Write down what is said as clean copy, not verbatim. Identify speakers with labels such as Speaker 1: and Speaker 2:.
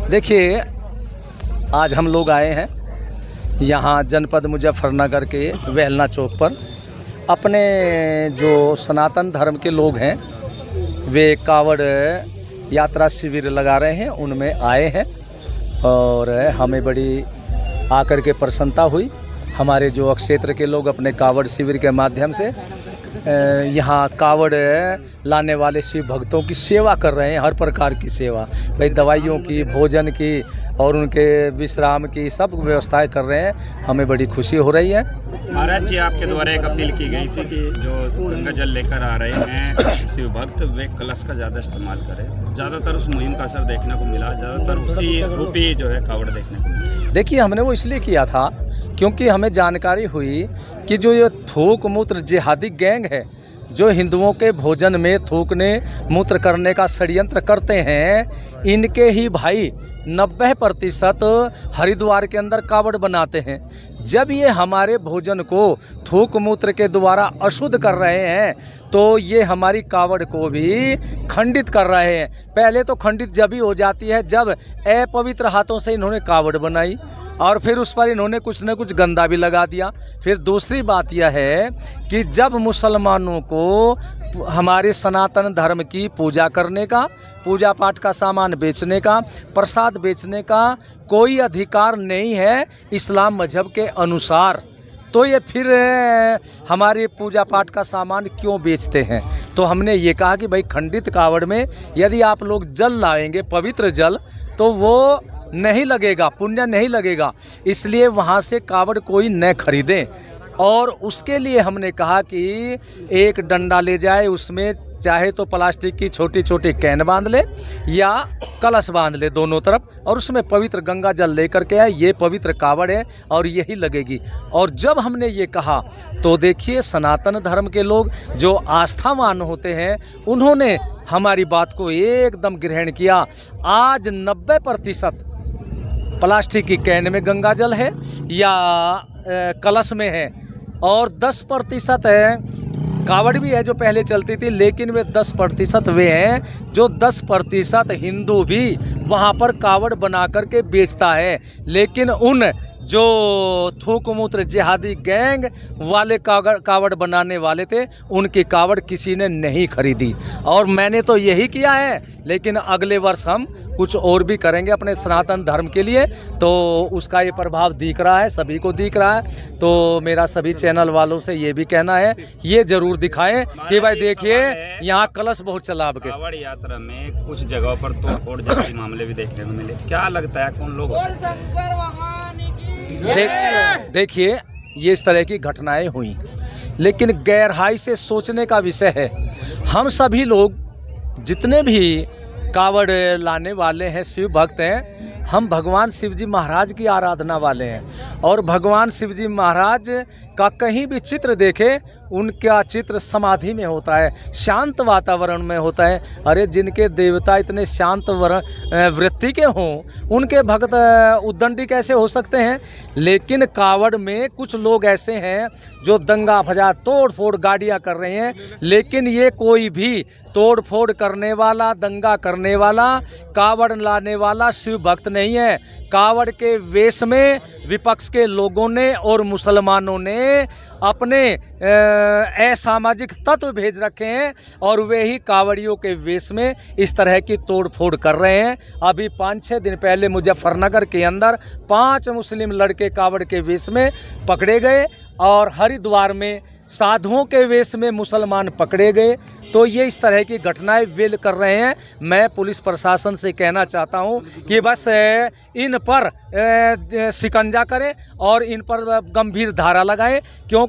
Speaker 1: देखिए, आज हम लोग आए हैं यहाँ जनपद मुजफ्फरनगर के वेलना चौक पर। अपने जो सनातन धर्म के लोग हैं वे कावड़ यात्रा शिविर लगा रहे हैं, उनमें आए हैं और हमें बड़ी आकर के प्रसन्नता हुई। हमारे जो क्षेत्र के लोग अपने कावड़ शिविर के माध्यम से यहाँ कावड़ लाने वाले शिव भक्तों की सेवा कर रहे हैं, हर प्रकार की सेवा, भाई दवाइयों की, भोजन की और उनके विश्राम की सब व्यवस्थाएं कर रहे हैं। हमें बड़ी खुशी हो रही है।
Speaker 2: महाराज जी, आपके द्वारा एक अपील की गई थी कि जो गंगा जल लेकर आ रहे हैं शिव भक्त वे कलश का ज़्यादा इस्तेमाल करें। ज़्यादातर उस मुहिम का असर देखने को मिला, ज़्यादातर उसी रूपी जो है कावड़ देखने को मिला।
Speaker 1: देखिए, हमने वो इसलिए किया था क्योंकि हमें जानकारी हुई कि जो ये थूक मूत्र जिहादी गैंग है, जो हिंदुओं के भोजन में थूकने मूत्र करने का षड्यंत्र करते हैं, इनके ही भाई 90% हरिद्वार के अंदर कावड़ बनाते हैं। जब ये हमारे भोजन को थूक मूत्र के द्वारा अशुद्ध कर रहे हैं तो ये हमारी कावड़ को भी खंडित कर रहे हैं। पहले तो खंडित जब ही हो जाती है जब अपवित्र हाथों से इन्होंने कावड़ बनाई और फिर उस पर इन्होंने कुछ न कुछ गंदा भी लगा दिया। फिर दूसरी बात यह है कि जब मुसलमानों को हमारे सनातन धर्म की पूजा करने का, पूजा पाठ का सामान बेचने का, प्रसाद बेचने का कोई अधिकार नहीं है इस्लाम मजहब के अनुसार, तो ये फिर हमारे पूजा पाठ का सामान क्यों बेचते हैं। तो हमने ये कहा कि भाई खंडित कावड़ में यदि आप लोग जल लाएंगे, पवित्र जल, तो वो नहीं लगेगा, पुण्य नहीं लगेगा, इसलिए वहाँ से कावड़ कोई न खरीदें। और उसके लिए हमने कहा कि एक डंडा ले जाए, उसमें चाहे तो प्लास्टिक की छोटी छोटी कैन बांध ले या कलश बांध ले दोनों तरफ, और उसमें पवित्र गंगा जल लेकर के आए। ये पवित्र कावड़ है और यही लगेगी। और जब हमने ये कहा तो देखिए, सनातन धर्म के लोग जो आस्थावान होते हैं उन्होंने हमारी बात को एकदम ग्रहण किया। आज 90% प्लास्टिक की कैन में गंगा जल है या कलश में है, और 10% है कावड़ भी है जो पहले चलती थी, लेकिन वे 10% वे हैं जो 10% हिंदू भी वहाँ पर कावड़ बना करके बेचता है। लेकिन उन जो थूक मूत्र जिहादी गैंग वाले कावड़ बनाने वाले थे, उनकी कावड़ किसी ने नहीं खरीदी। और मैंने तो यही किया है, लेकिन अगले वर्ष हम कुछ और भी करेंगे अपने सनातन धर्म के लिए, तो उसका ये प्रभाव दिख रहा है, सभी को दिख रहा है। तो मेरा सभी चैनल वालों से ये भी कहना है, ये जरूर दिखाएं कि भाई देखिए यहाँ कलश बहुत चला। आपके
Speaker 2: कावड़ यात्रा में कुछ जगहों पर तोड़फोड़ जैसे मामले भी देखने को मिले, क्या लगता है कौन लोग हो सकते हैं?
Speaker 1: देखिए, ये इस तरह की घटनाएं हुई, लेकिन गहराई से सोचने का विषय है। हम सभी लोग जितने भी कावड़ लाने वाले हैं, शिव भक्त हैं, हम भगवान शिव जी महाराज की आराधना वाले हैं। और भगवान शिव जी महाराज का कहीं भी चित्र देखे, उनका चित्र समाधि में होता है, शांत वातावरण में होता है। अरे जिनके देवता इतने शांत वृत्ति के हों, उनके भक्त उद्दंडी कैसे हो सकते हैं। लेकिन कावड़ में कुछ लोग ऐसे हैं जो दंगा फसाद, तोड़ फोड़ गाड़ियाँ कर रहे हैं, लेकिन ये कोई भी तोड़ फोड़ करने वाला, दंगा करने वाला, कावड़ लाने वाला शिव भक्त नहीं है। कावड़ के वेश में विपक्ष के लोगों ने और मुसलमानों ने अपने असामाजिक तत्व भेज रखे हैं और वे ही कावड़ियों के वेश में इस तरह की तोड़ फोड़ कर रहे हैं। अभी 5-6 दिन पहले मुजफ्फरनगर के अंदर 5 मुस्लिम लड़के कावड़ के वेश में पकड़े गए और हरिद्वार में साधुओं के वेश में मुसलमान पकड़े गए। तो ये इस तरह की घटनाएं वेल कर रहे हैं। मैं पुलिस प्रशासन से कहना चाहता हूं कि बस इन पर शिकंजा करें और इन पर गंभीर धारा लगाएं, क्यों